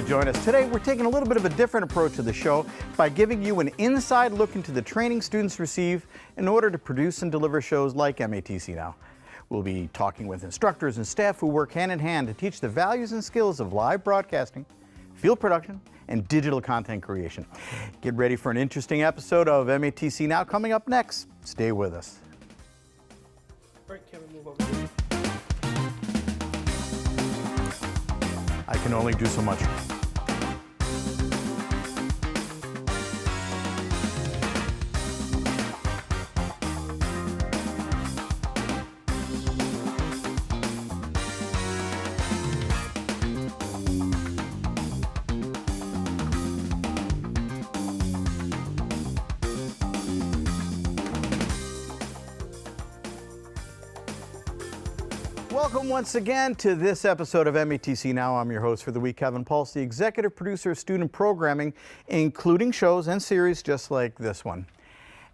join us. Today, we're taking a little bit of a different approach to the show by giving you an inside look into the training students receive in order to produce and deliver shows like MATC Now. We'll be talking with instructors and staff who work hand in hand to teach the values and skills of live broadcasting, field production, and digital content creation. Get ready for an interesting episode of MATC Now coming up next. Stay with us. All right, Kevin, move over here. I can only do so much. Welcome once again to this episode of MATC Now. I'm your host for the week, Kevin Pulse, the executive producer of student programming, including shows and series just like this one.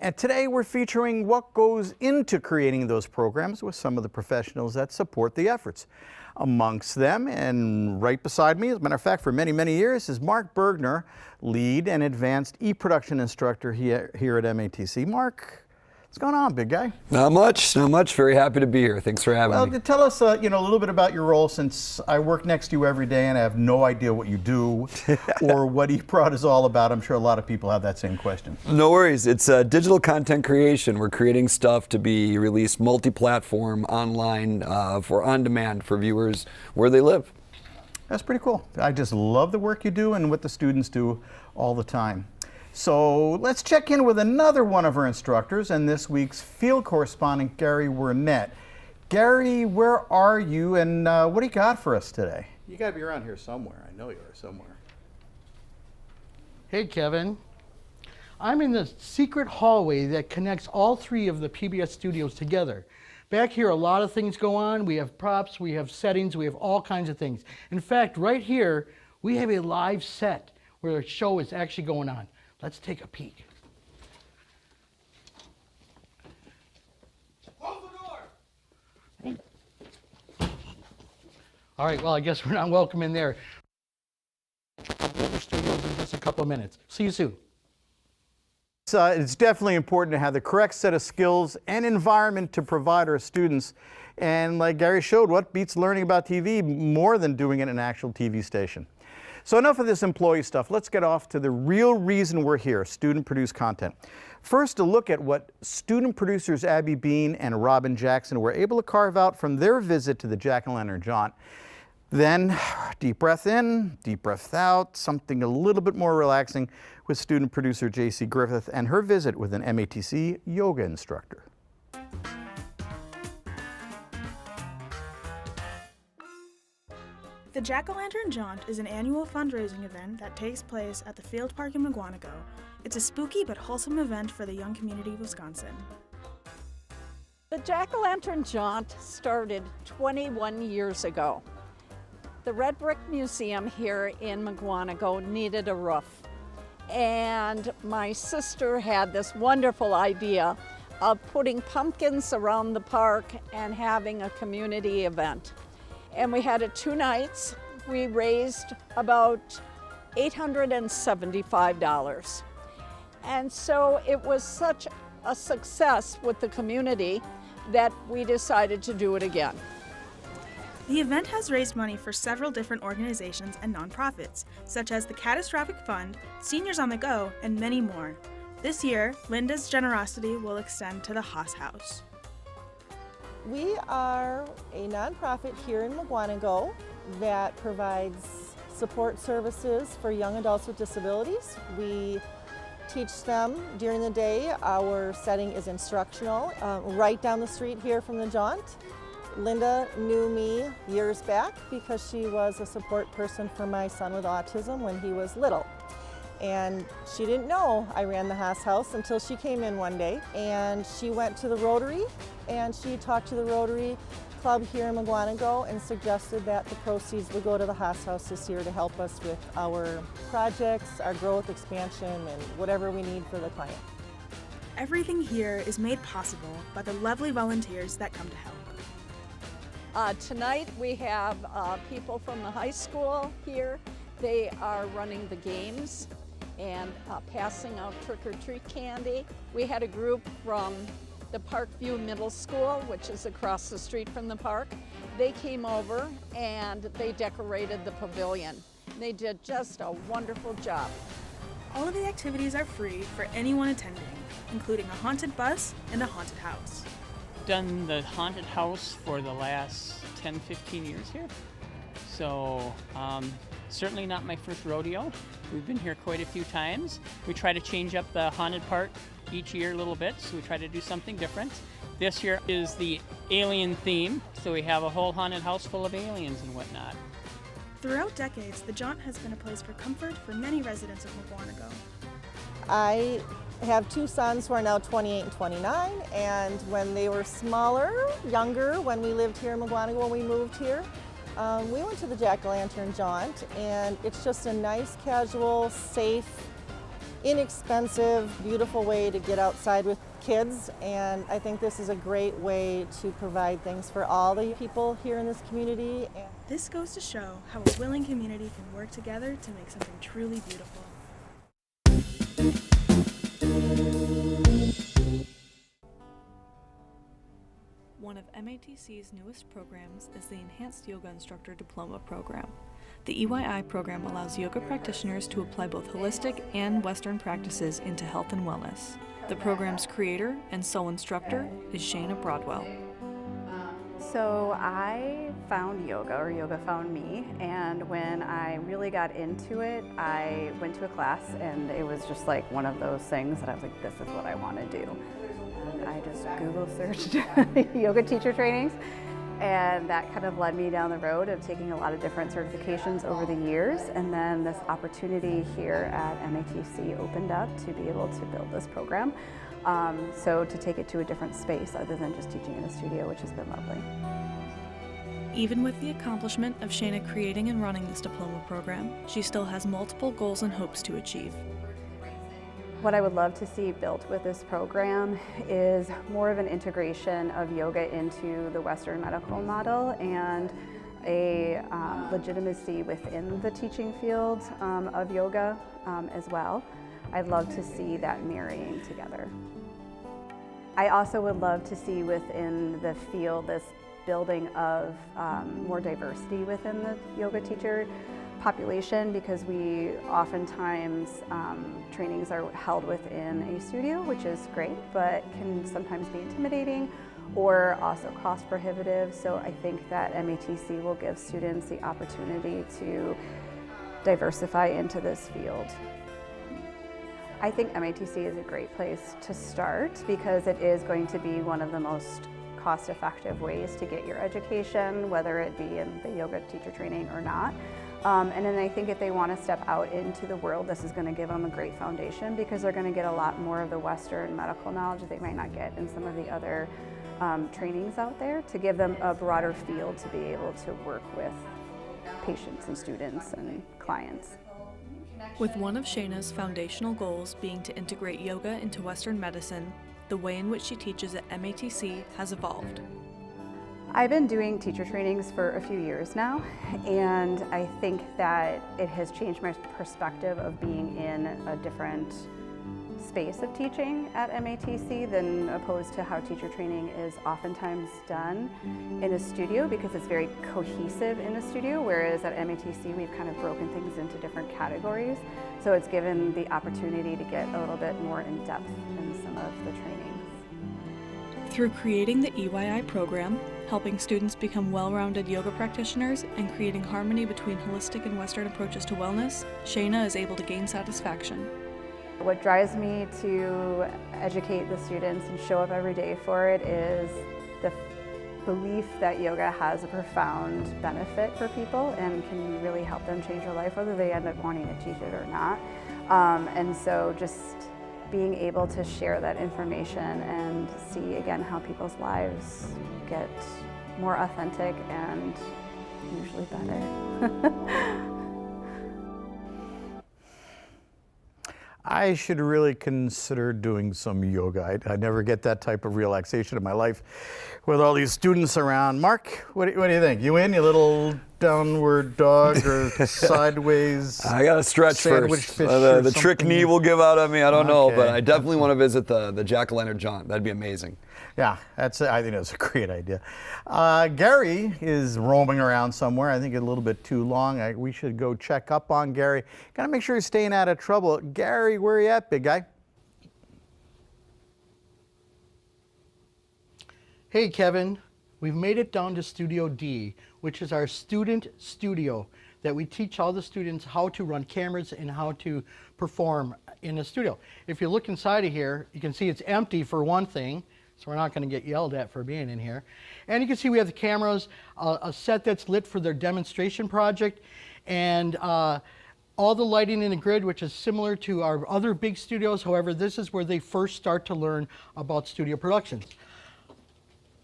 And today we're featuring what goes into creating those programs with some of the professionals that support the efforts. Amongst them, and right beside me, as a matter of fact, for many, many years, is Mark Bergner, lead and advanced eProduction instructor here at MATC. Mark, what's going on, big guy? Not much, not much. Very happy to be here. Thanks for having me. Well, tell us, a little bit about your role, since I work next to you every day and I have no idea what you do or what eProd is all about. I'm sure a lot of people have that same question. No worries. It's digital content creation. We're creating stuff to be released multi-platform, online, for on-demand for viewers where they live. That's pretty cool. I just love the work you do and what the students do all the time. So let's check in with another one of our instructors and this week's field correspondent, Gary Wernett. Gary, where are you and what do you got for us today? You got to be around here somewhere. I know you are somewhere. Hey, Kevin. I'm in the secret hallway that connects all three of the PBS studios together. Back here, a lot of things go on. We have props, we have settings, we have all kinds of things. In fact, right here, we have a live set where a show is actually going on. Let's take a peek. Close the door! All right, well, I guess we're not welcome in there. Studios in just a couple of minutes. See you soon. It's definitely important to have the correct set of skills and environment to provide our students. And like Gary showed, what beats learning about TV more than doing it in an actual TV station? So enough of this employee stuff. Let's get off to the real reason we're here, student-produced content. First, a look at what student producers Abby Bean and Robin Jackson were able to carve out from their visit to the Jack-O-Lantern Jaunt. Then, deep breath in, deep breath out, something a little bit more relaxing with student producer JC Griffith and her visit with an MATC yoga instructor. The Jack-O-Lantern Jaunt is an annual fundraising event that takes place at the Field Park in McGuanago. It's a spooky but wholesome event for the young community of Wisconsin. The Jack-O-Lantern Jaunt started 21 years ago. The Red Brick Museum here in McGuanago needed a roof. And my sister had this wonderful idea of putting pumpkins around the park and having a community event. And we had it 2 nights. We raised about $875. And so it was such a success with the community that we decided to do it again. The event has raised money for several different organizations and nonprofits, such as the Catastrophic Fund, Seniors on the Go, and many more. This year, Linda's generosity will extend to the Haas House. We are a nonprofit here in McGuanago that provides support services for young adults with disabilities. We teach them during the day. Our setting is instructional, right down the street here from the Jaunt. Linda knew me years back because she was a support person for my son with autism when he was little. And she didn't know I ran the Haas House until she came in one day, and she went to the Rotary and she talked to the Rotary Club here in McGuanago and suggested that the proceeds would go to the Haas House this year to help us with our projects, our growth, expansion, and whatever we need for the client. Everything here is made possible by the lovely volunteers that come to help. Tonight we have people from the high school here They are running the games and passing out trick-or-treat candy. We had a group from the Parkview Middle School, which is across the street from the park. They came over and they decorated the pavilion. They did just a wonderful job. All of the activities are free for anyone attending, including a haunted bus and a haunted house. Done the haunted house for the last 10-15 years here. So certainly not my first rodeo. We've been here quite a few times. We try to change up the haunted part each year a little bit, so we try to do something different. This year is the alien theme, so we have a whole haunted house full of aliens and whatnot. Throughout decades, the Jaunt has been a place for comfort for many residents of Mukwonago. I have two sons who are now 28 and 29, and when they were smaller, younger, when we lived here in Mukwonago, when we moved here, we went to the Jack-o'-lantern Jaunt, and it's just a nice, casual, safe, inexpensive, beautiful way to get outside with kids, and I think this is a great way to provide things for all the people here in this community. This goes to show how a willing community can work together to make something truly beautiful. One of MATC's newest programs is the Enhanced Yoga Instructor Diploma Program. The EYI program allows yoga practitioners to apply both holistic and Western practices into health and wellness. The program's creator and sole instructor is Shannon Broadwell. So I found yoga, or yoga found me, and when I really got into it, I went to a class, and it was just like one of those things that I was like, this is what I want to do. I just Google searched yoga teacher trainings, and that kind of led me down the road of taking a lot of different certifications over the years, and then this opportunity here at MATC opened up to be able to build this program. So to take it to a different space other than just teaching in a studio, which has been lovely. Even with the accomplishment of Shayna creating and running this diploma program, she still has multiple goals and hopes to achieve. What I would love to see built with this program is more of an integration of yoga into the Western medical model and a legitimacy within the teaching field of yoga as well. I'd love to see that marrying together. I also would love to see within the field this building of more diversity within the yoga teacher population, because we oftentimes trainings are held within a studio, which is great, but can sometimes be intimidating or also cost prohibitive. So I think that MATC will give students the opportunity to diversify into this field. I think MATC is a great place to start because it is going to be one of the most cost-effective ways to get your education, whether it be in the yoga teacher training or not. And then I think if they want to step out into the world, this is going to give them a great foundation because they're going to get a lot more of the Western medical knowledge that they might not get in some of the other trainings out there, to give them a broader field to be able to work with patients and students and clients. With one of Shayna's foundational goals being to integrate yoga into Western medicine, the way in which she teaches at MATC has evolved. I've been doing teacher trainings for a few years now, and I think that it has changed my perspective of being in a different space of teaching at MATC than opposed to how teacher training is oftentimes done in a studio, because it's very cohesive in a studio, whereas at MATC we've kind of broken things into different categories. So it's given the opportunity to get a little bit more in depth in some of the trainings. Through creating the EYI program, helping students become well-rounded yoga practitioners, and creating harmony between holistic and Western approaches to wellness, Shayna is able to gain satisfaction. What drives me to educate the students and show up every day for it is the belief that yoga has a profound benefit for people and can really help them change their life, whether they end up wanting to teach it or not. And so just being able to share that information and see again how people's lives get more authentic and usually better. I should really consider doing some yoga. I never get that type of relaxation in my life with all these students around. Mark, what do you think? You in? You little downward dog or sideways. I got to stretch sandwich first. fish or The trick something. knee will give out on me. I don't know, but Okay. I definitely want to visit the Jack-o'-lantern Jaunt. That'd be amazing. Yeah, I think that's a great idea. Gary is roaming around somewhere. I think a little bit too long. We should go check up on Gary. Gotta make sure he's staying out of trouble. Gary, where are you at, big guy? Hey, Kevin. We've made it down to Studio D, which is our student studio that we teach all the students how to run cameras and how to perform in a studio. If you look inside of here, you can see it's empty for one thing, so we're not going to get yelled at for being in here. And you can see we have the cameras, a set that's lit for their demonstration project, and all the lighting in the grid, which is similar to our other big studios. However, this is where they first start to learn about studio productions.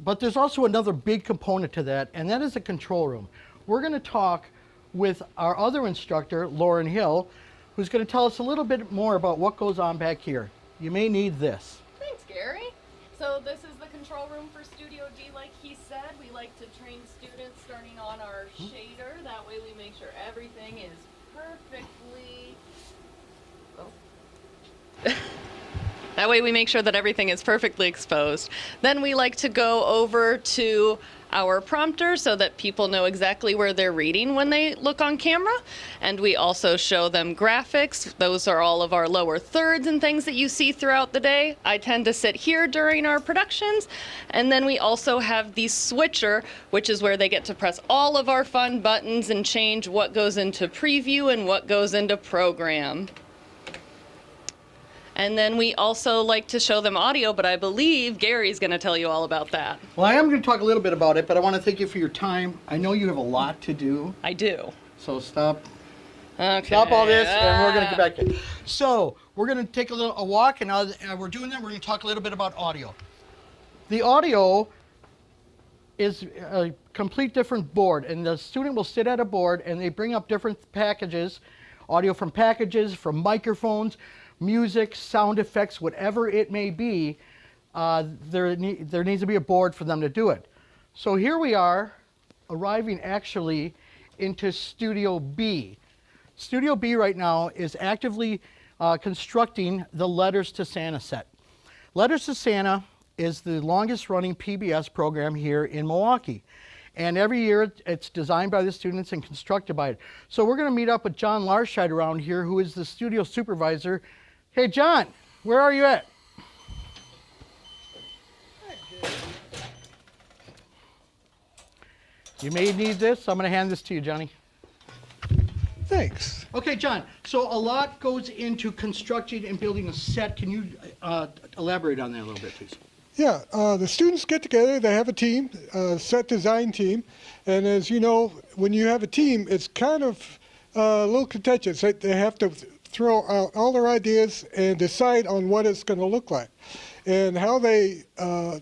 But there's also another big component to that, and that is the control room. We're going to talk with our other instructor, Lauren Hill, who's going to tell us a little bit more about what goes on back here. You may need this. Thanks, Gary. So this is the control room for Studio D, like he said. We like to train students starting on our shader. That way we make sure everything is perfectly... That way we make sure that everything is perfectly exposed. Then we like to go over to our prompter so that people know exactly where they're reading when they look on camera. And we also show them graphics. Those are all of our lower thirds and things that you see throughout the day. I tend to sit here during our productions. And then we also have the switcher, which is where they get to press all of our fun buttons and change what goes into preview and what goes into program. And then we also like to show them audio, but I believe Gary's going to tell you all about that. Well, I am going to talk a little bit about it, but I want to thank you for your time. I know you have a lot to do. I do. So stop Okay. all this, and we're going to get back in. So we're going to take a walk, and we're doing that. We're going to talk a little bit about audio. The audio is a complete different board, and the student will sit at a board, and they bring up different packages, audio from packages, from microphones, music, sound effects, whatever it may be. There needs to be a board for them to do it. So here we are, arriving actually into Studio B. Studio B right now is actively constructing the Letters to Santa set. Letters to Santa is the longest running PBS program here in Milwaukee. And every year it's designed by the students and constructed by it. So we're going to meet up with John Larscheid around here, who is the studio supervisor. Hey, John, where are you at? You may need this. I'm going to hand this to you, Johnny. Thanks. Okay, John, so a lot goes into constructing and building a set. Can you elaborate on that a little bit, please? Yeah, the students get together, they have a team, a set design team, and as you know, when you have a team, it's kind of a little contentious. They have to throw out all their ideas and decide on what it's going to look like. And how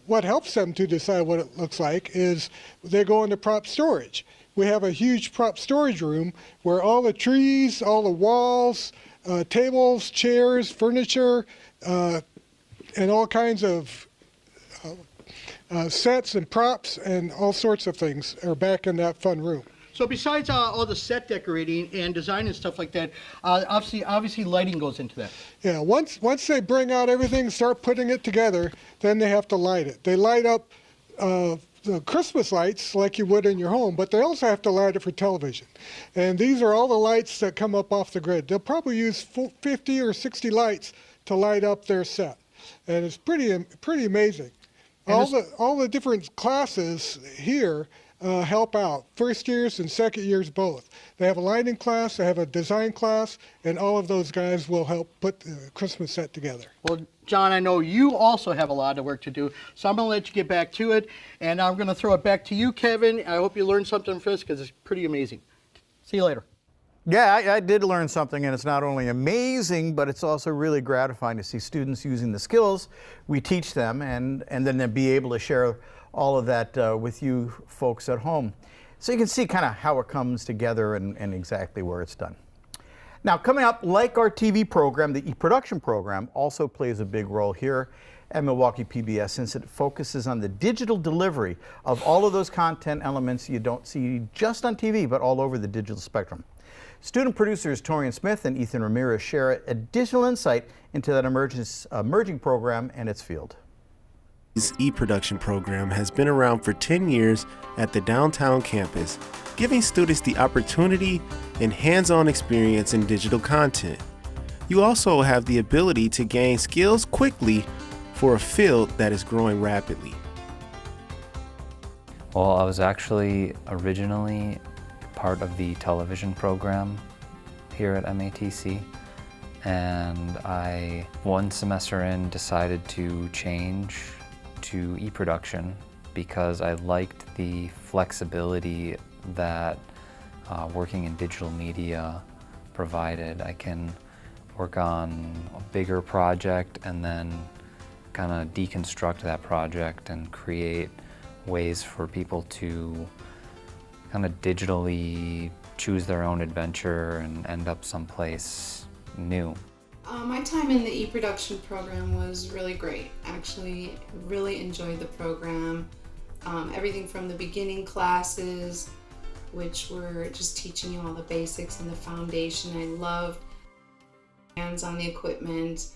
what helps them to decide what it looks like is they go into prop storage. We have a huge prop storage room where all the trees, all the walls, tables, chairs, furniture, and all kinds of sets and props and all sorts of things are back in that fun room. So besides all the set decorating and design and stuff like that, obviously lighting goes into that. Yeah, once they bring out everything, start putting it together, then they have to light it. They light up the Christmas lights like you would in your home, but they also have to light it for television. And these are all the lights that come up off the grid. They'll probably use 50 or 60 lights to light up their set. And it's pretty amazing. All the different classes here help out, first years and second years both. They have a lighting class, they have a design class, and all of those guys will help put the Christmas set together. Well, John, I know you also have a lot of work to do, so I'm going to let you get back to it, and I'm going to throw it back to you, Kevin. I hope you learned something from this because it's pretty amazing. See you later. Yeah, I did learn something, and it's not only amazing, but it's also really gratifying to see students using the skills we teach them and then be able to share all of that with you folks at home. So you can see kind of how it comes together and exactly where it's done. Now, coming up, like our TV program, the eProduction program also plays a big role here. at Milwaukee PBS, since it focuses on the digital delivery of all of those content elements you don't see just on TV, but all over the digital spectrum. Student producers Torian Smith and Ethan Ramirez share additional insight into that emerging program and its field. This eProduction program has been around for 10 years at the downtown campus, giving students the opportunity and hands-on experience in digital content. You also have the ability to gain skills quickly for a field that is growing rapidly. Well, I was actually originally part of the television program here at MATC, and I, one semester in, decided to change to eProduction because I liked the flexibility that working in digital media provided. I can work on a bigger project and then kind of deconstruct that project and create ways for people to kind of digitally choose their own adventure and end up someplace new. My time in the eProduction program was really great. Actually, really enjoyed the program. Everything from the beginning classes, which were just teaching you all the basics and the foundation. I loved hands on the equipment.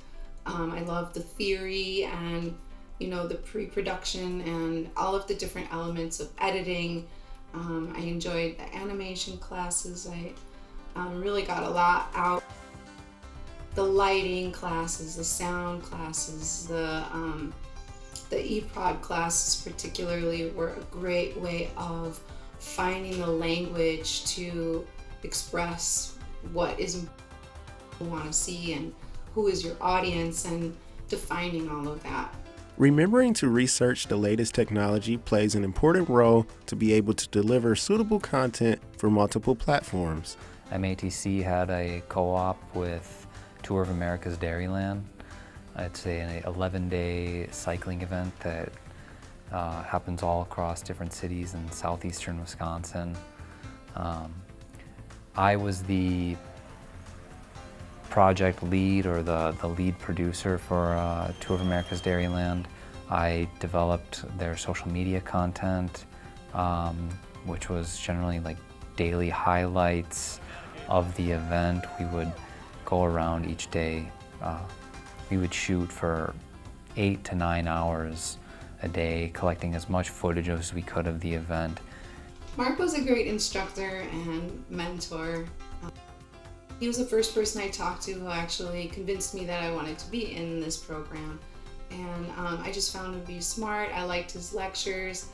I loved the theory and, you know, the pre-production and all of the different elements of editing. I enjoyed the animation classes. I really got a lot out. The lighting classes, the sound classes, the eProd classes particularly were a great way of finding the language to express what is you want to see and who is your audience and defining all of that. Remembering to research the latest technology plays an important role to be able to deliver suitable content for multiple platforms. MATC had a co-op with Tour of America's Dairyland. It's an 11-day cycling event that happens all across different cities in southeastern Wisconsin. I was the project lead or the lead producer for Tour of America's Dairyland. I developed their social media content, which was generally like daily highlights of the event. We would go around each day. We would shoot for 8 to 9 hours a day, collecting as much footage as we could of the event. Mark was a great instructor and mentor. He was the first person I talked to who actually convinced me that I wanted to be in this program. And I just found him to be smart. I liked his lectures.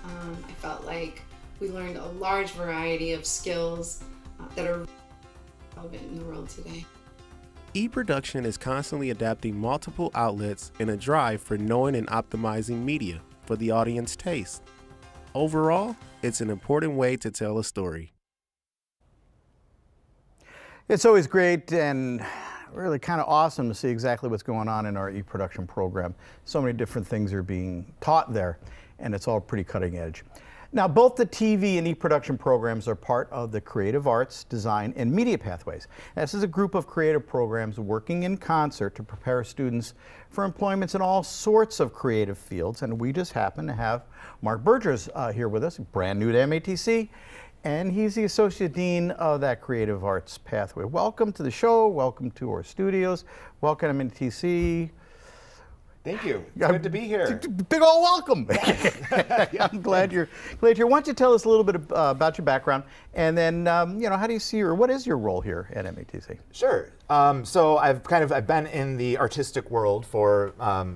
I felt like we learned a large variety of skills that are relevant in the world today. eProduction is constantly adapting multiple outlets in a drive for knowing and optimizing media for the audience taste. Overall, it's an important way to tell a story. It's always great and really kind of awesome to see exactly what's going on in our eProduction program. So many different things are being taught there, and it's all pretty cutting edge. Now, both the TV and eProduction programs are part of the Creative Arts, Design, and Media Pathways. This is a group of creative programs working in concert to prepare students for employments in all sorts of creative fields, and we just happen to have Mark Bergers here with us, brand new to MATC, and he's the Associate Dean of that Creative Arts Pathway. Welcome to the show, welcome to our studios, welcome to MATC. Thank you. It's good to be here. Big ol' welcome. I'm glad you're here. Why don't you tell us a little bit about your background, and then how do you see or what is your role here at MATC? Sure. So I've been in the artistic world for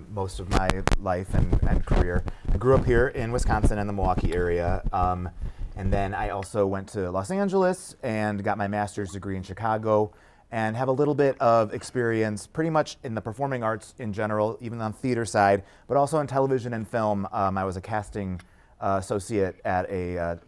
most of my life and career. I grew up here in Wisconsin in the Milwaukee area, and then I also went to Los Angeles and got my master's degree in Chicago, and have a little bit of experience pretty much in the performing arts in general, even on the theater side, but also in television and film. I was a casting associate at a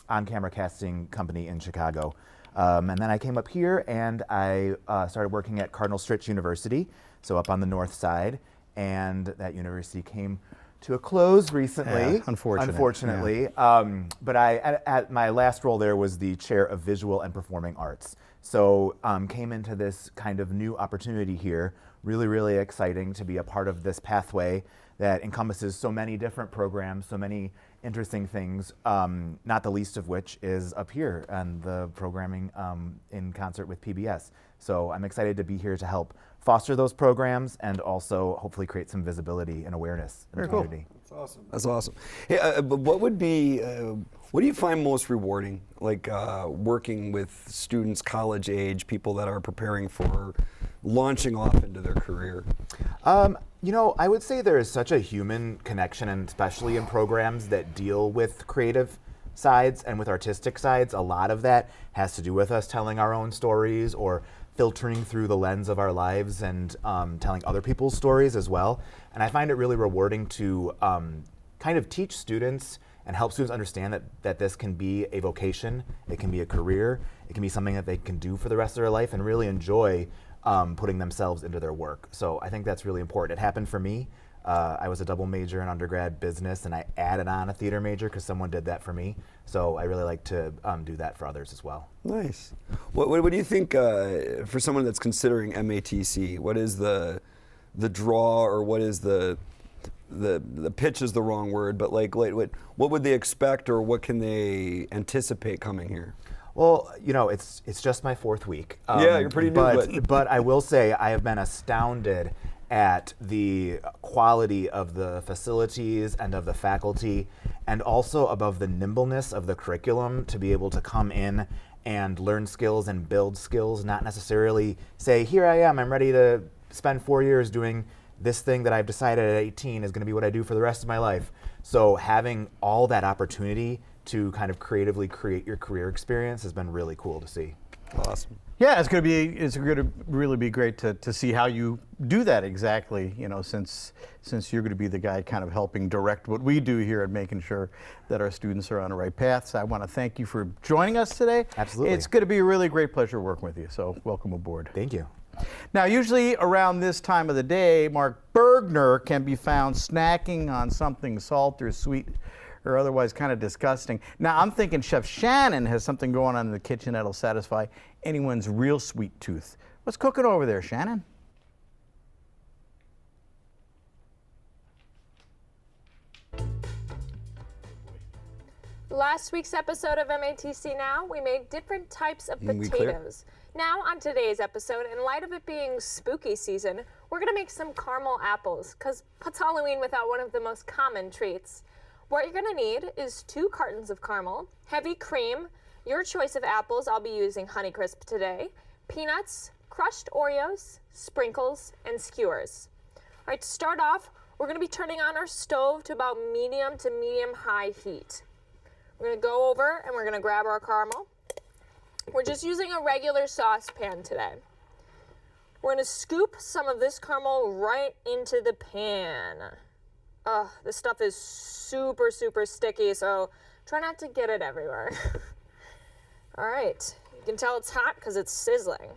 on-camera casting company in Chicago. And then I came up here and I started working at Cardinal Stritch University, so up on the north side, and that university came to a close recently. Yeah, unfortunately. Yeah. But at my last role there was the chair of visual and performing arts. So came into this kind of new opportunity here. Really, really exciting to be a part of this pathway that encompasses so many different programs, so many interesting things, not the least of which is up here and the programming in concert with PBS. So I'm excited to be here to help foster those programs and also hopefully create some visibility and awareness in the community. That's awesome. That's awesome. Hey, but what do you find most rewarding, like working with students college age, people that are preparing for launching off into their career? You know, I would say there is such a human connection, and especially in programs that deal with creative sides and with artistic sides, a lot of that has to do with us telling our own stories or filtering through the lens of our lives and telling other people's stories as well. And I find it really rewarding to kind of teach students and help students understand that this can be a vocation, it can be a career, it can be something that they can do for the rest of their life and really enjoy putting themselves into their work. So I think that's really important. It happened for me. I was a double major in undergrad business, and I added on a theater major because someone did that for me. So I really like to do that for others as well. Nice. What do you think for someone that's considering MATC? What is the draw, or what is the pitch is the wrong word, but like what would they expect, or what can they anticipate coming here? Well, you know, it's just my 4th week. Yeah, you're pretty new. But I will say I have been astounded at the quality of the facilities and of the faculty, and also above the nimbleness of the curriculum to be able to come in and learn skills and build skills, not necessarily say, here I am, I'm ready to spend 4 years doing this thing that I've decided at 18 is going to be what I do for the rest of my life. So having all that opportunity to kind of creatively create your career experience has been really cool to see. Awesome. Yeah, it's going to really be great to see how you do that exactly, you know, since you're going to be the guy kind of helping direct what we do here and making sure that our students are on the right path. So I want to thank you for joining us today. Absolutely. It's going to be a really great pleasure working with you, so welcome aboard. Thank you. Now, usually around this time of the day, Mark Bergner can be found snacking on something salt or sweet or otherwise kind of disgusting. Now, I'm thinking Chef Shannon has something going on in the kitchen that'll satisfy anyone's real sweet tooth. What's cooking over there, Shannon? Last week's episode of MATC Now, we made different types of potatoes. Now, on today's episode, in light of it being spooky season, we're gonna make some caramel apples, because what's Halloween without one of the most common treats? What you're gonna need is 2 cartons of caramel, heavy cream, your choice of apples, I'll be using Honeycrisp today, peanuts, crushed Oreos, sprinkles, and skewers. All right, to start off, we're gonna be turning on our stove to about medium to medium-high heat. We're gonna go over and we're gonna grab our caramel. We're just using a regular saucepan today. We're gonna scoop some of this caramel right into the pan. This stuff is super, super sticky, so try not to get it everywhere. All right, you can tell it's hot because it's sizzling.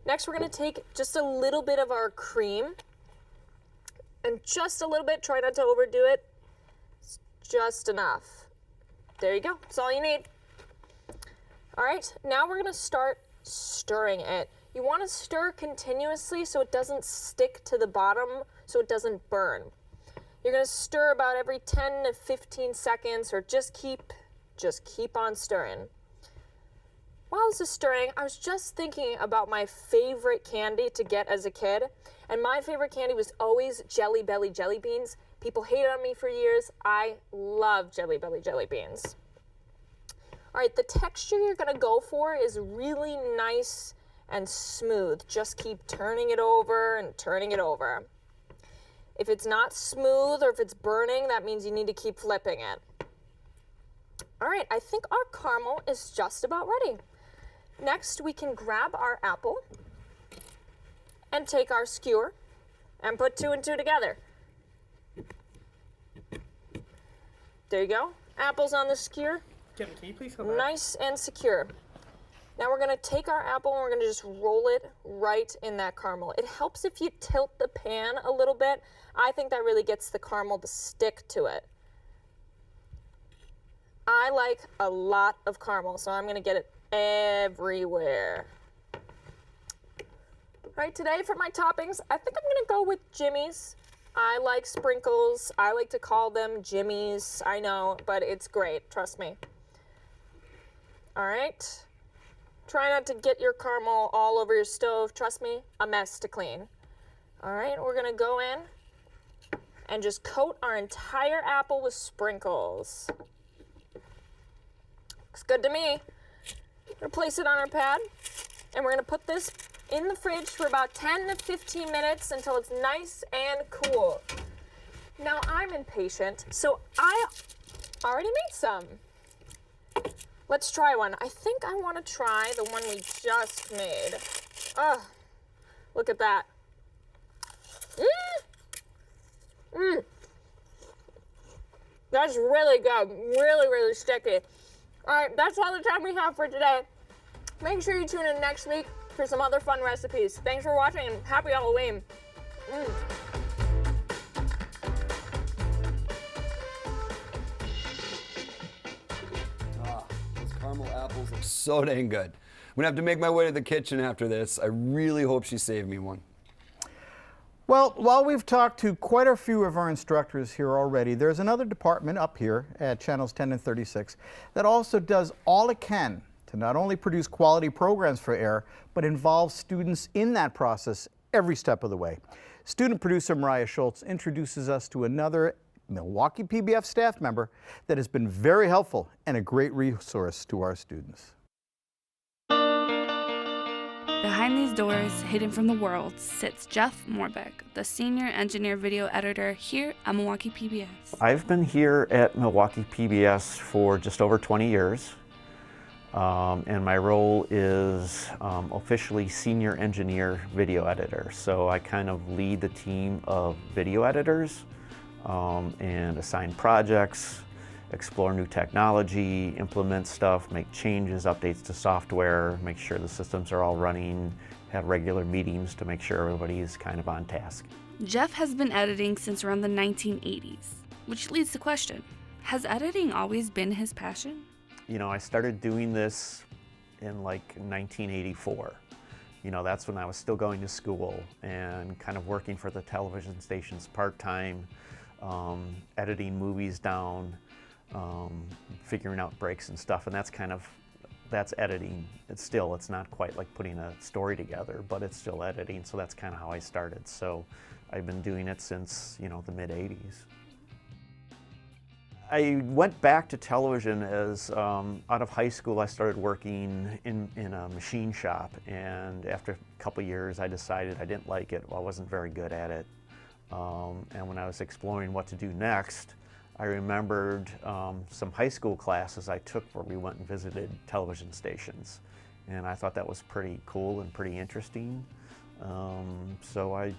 Next, we're gonna take just a little bit of our cream, and just a little bit, try not to overdo it. It's just enough. There you go, that's all you need. All right, now we're gonna start stirring it. You wanna stir continuously so it doesn't stick to the bottom, so it doesn't burn. You're gonna stir about every 10 to 15 seconds, or just keep on stirring. While this is stirring, I was just thinking about my favorite candy to get as a kid, and my favorite candy was always Jelly Belly jelly beans. People hated on me for years. I love Jelly Belly jelly beans. All right, the texture you're gonna go for is really nice and smooth. Just keep turning it over and turning it over. If it's not smooth or if it's burning, that means you need to keep flipping it. All right, I think our caramel is just about ready. Next, we can grab our apple and take our skewer and put 2 and 2 together. There you go. Apples on the skewer. Can you please come back? Nice and secure. Now we're gonna take our apple and we're gonna just roll it right in that caramel. It helps if you tilt the pan a little bit. I think that really gets the caramel to stick to it. I like a lot of caramel, so I'm gonna get it everywhere. All right, today for my toppings, I think I'm gonna go with Jimmy's. I like sprinkles. I like to call them Jimmy's. I know, but it's great, trust me. All right. Try not to get your caramel all over your stove. Trust me, a mess to clean. All right, we're gonna go in and just coat our entire apple with sprinkles. Looks good to me. We're gonna place it on our pad, and we're gonna put this in the fridge for about 10 to 15 minutes until it's nice and cool. Now I'm impatient, so I already made some. Let's try one. I think I want to try the one we just made. Oh, look at that. That's really good. Really, really sticky. All right, that's all the time we have for today. Make sure you tune in next week for some other fun recipes. Thanks for watching and happy Halloween. Those caramel apples are so dang good. I'm gonna have to make my way to the kitchen after this. I really hope she saved me one. Well, while we've talked to quite a few of our instructors here already, there's another department up here at channels 10 and 36 that also does all it can to not only produce quality programs for air, but involve students in that process every step of the way. Student producer Mariah Schultz introduces us to another Milwaukee PBS staff member that has been very helpful and a great resource to our students. Behind these doors, hidden from the world, sits Jeff Moorbeck, the senior engineer video editor here at Milwaukee PBS. I've been here at Milwaukee PBS for just over 20 years, and my role is officially senior engineer video editor. So I kind of lead the team of video editors and assign projects, explore new technology, implement stuff, make changes, updates to software, make sure the systems are all running, have regular meetings to make sure everybody is kind of on task. Jeff has been editing since around the 1980s, which leads to the question, has editing always been his passion? You know, I started doing this in like 1984. You know, that's when I was still going to school and kind of working for the television stations part-time, editing movies down, figuring out breaks and stuff, and that's editing. It's not quite like putting a story together, but it's still editing, so that's kind of how I started. So I've been doing it since, you know, the mid-80s. I went back to television as out of high school I started working in a machine shop, and after a couple years I decided I didn't like it. I wasn't very good at it, and when I was exploring what to do next, I remembered some high school classes I took where we went and visited television stations, and I thought that was pretty cool and pretty interesting. So I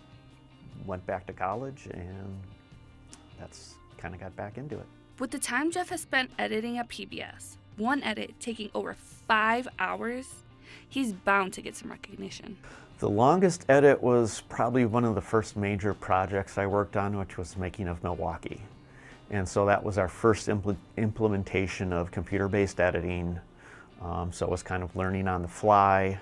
went back to college, and that's kind of got back into it. With the time Jeff has spent editing at PBS, one edit taking over 5 hours, he's bound to get some recognition. The longest edit was probably one of the first major projects I worked on, which was Making of Milwaukee. And so that was our first implementation of computer-based editing. So it was kind of learning on the fly.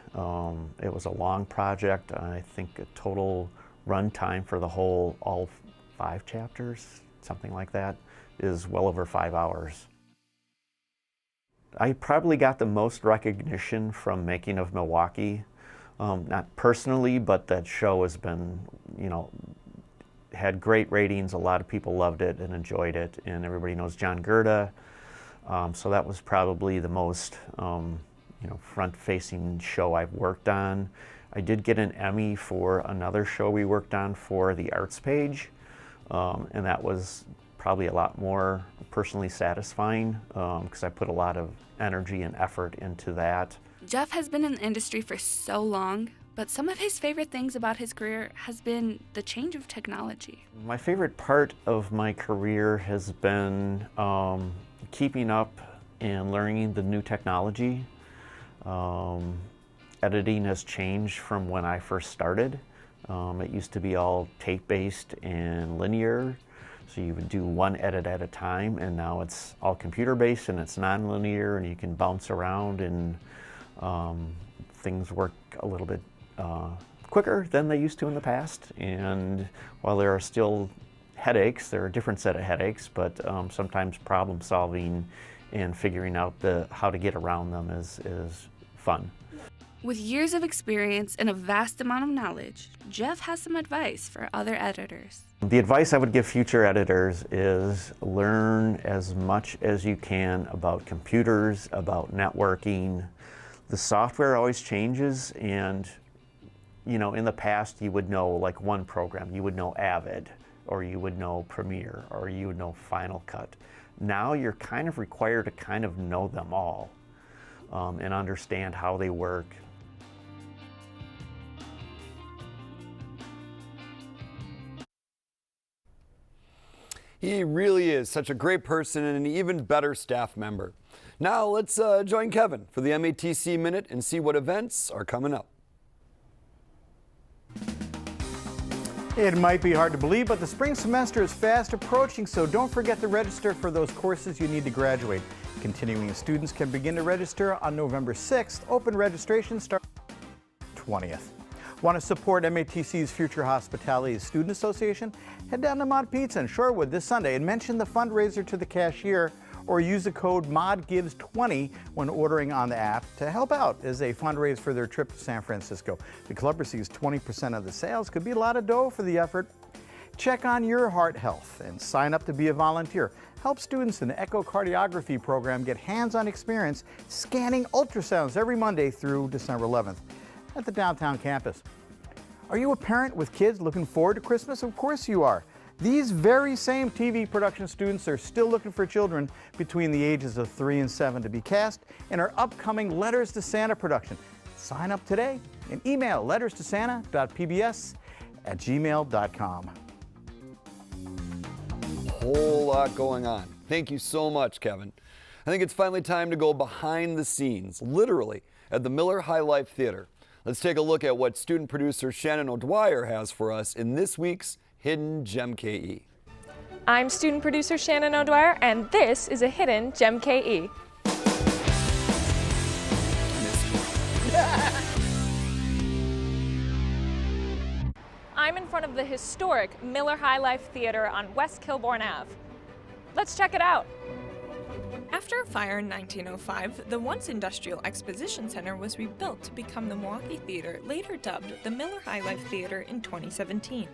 It was a long project. I think a total run time for the all 5 chapters, something like that, is well over 5 hours. I probably got the most recognition from Making of Milwaukee. Not personally, but that show has been, you know, had great ratings. A lot of people loved it and enjoyed it, and everybody knows John Gerda. So that was probably the most front-facing show I've worked on. I did get an Emmy for another show we worked on for the arts page, and that was probably a lot more personally satisfying because I put a lot of energy and effort into that. Jeff has been in the industry for so long, but some of his favorite things about his career has been the change of technology. My favorite part of my career has been keeping up and learning the new technology. Editing has changed from when I first started. It used to be all tape-based and linear, so you would do one edit at a time, and now it's all computer-based and it's non-linear, and you can bounce around and Things work a little bit quicker than they used to in the past, and while there are still headaches, there are a different set of headaches, but sometimes problem solving and figuring out how to get around them is fun. With years of experience and a vast amount of knowledge, Jeff has some advice for other editors. The advice I would give future editors is learn as much as you can about computers, about networking. The software always changes, and you know, in the past you would know like one program, you would know Avid, or you would know Premiere, or you would know Final Cut. Now you're kind of required to kind of know them all and understand how they work. He really is such a great person and an even better staff member. Now let's join Kevin for the MATC Minute and see what events are coming up. It might be hard to believe, but the spring semester is fast approaching, so don't forget to register for those courses you need to graduate. Continuing students can begin to register on November 6th. Open registration starts 20th. Want to support MATC's Future Hospitality Student Association? Head down to Mod Pizza in Shorewood this Sunday and mention the fundraiser to the cashier, or use the code MODGIVES20 when ordering on the app to help out as they fundraise for their trip to San Francisco. The club receives 20% of the sales. Could be a lot of dough for the effort. Check on your heart health and sign up to be a volunteer. Help students in the echocardiography program get hands-on experience scanning ultrasounds every Monday through December 11th at the downtown campus. Are you a parent with kids looking forward to Christmas? Of course you are. These very same TV production students are still looking for children between the ages of 3 and 7 to be cast in our upcoming Letters to Santa production. Sign up today and email letterstosanta.pbs@gmail.com. Whole lot going on. Thank you so much, Kevin. I think it's finally time to go behind the scenes, literally, at the Miller High Life Theater. Let's take a look at what student producer Shannon O'Dwyer has for us in this week's Hidden Gem KE. I'm student producer Shannon O'Dwyer, and this is a Hidden Gem KE. I'm in front of the historic Miller High Life Theater on West Kilbourne Ave. Let's check it out. After a fire in 1905, the once industrial exposition center was rebuilt to become the Milwaukee Theater, later dubbed the Miller High Life Theater in 2017.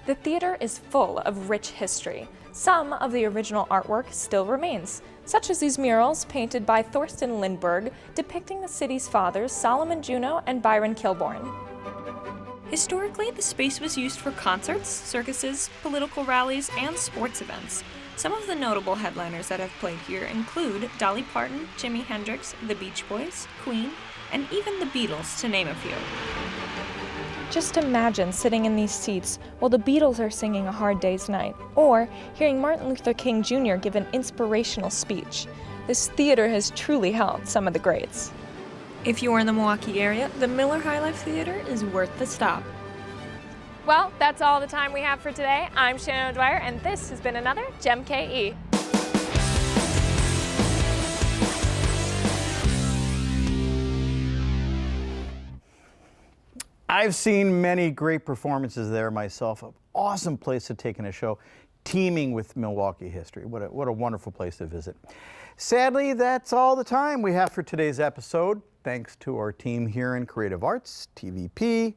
The theater is full of rich history. Some of the original artwork still remains, such as these murals painted by Thorsten Lindberg depicting the city's fathers Solomon Juneau and Byron Kilbourne. Historically, the space was used for concerts, circuses, political rallies, and sports events. Some of the notable headliners that have played here include Dolly Parton, Jimi Hendrix, the Beach Boys, Queen, and even the Beatles, to name a few. Just imagine sitting in these seats while the Beatles are singing A Hard Day's Night, or hearing Martin Luther King Jr. give an inspirational speech. This theater has truly held some of the greats. If you are in the Milwaukee area, the Miller High Life Theater is worth the stop. Well, that's all the time we have for today. I'm Shannon O'Dwyer, and this has been another Gem KE. I've seen many great performances there myself. An awesome place to take in a show, teeming with Milwaukee history. What a wonderful place to visit. Sadly, that's all the time we have for today's episode. Thanks to our team here in Creative Arts, TVP,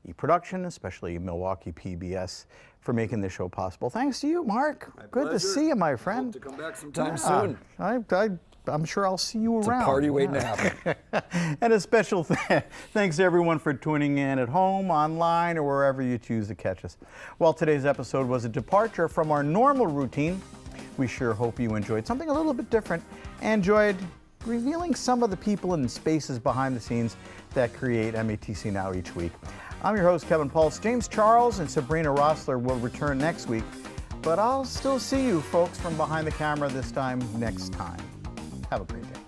eProduction, especially Milwaukee PBS, for making this show possible. Thanks to you, Mark. Good to see you, my friend. Hope to come back sometime soon. I'm sure I'll see you around. It's a party waiting to happen. And a special thanks to everyone for tuning in at home, online, or wherever you choose to catch us. While today's episode was a departure from our normal routine, we sure hope you enjoyed something a little bit different and enjoyed revealing some of the people and spaces behind the scenes that create MATC Now each week. I'm your host, Kevin Pulse. James Charles and Sabrina Rossler will return next week, but I'll still see you folks from behind the camera this time next time. Have a great day.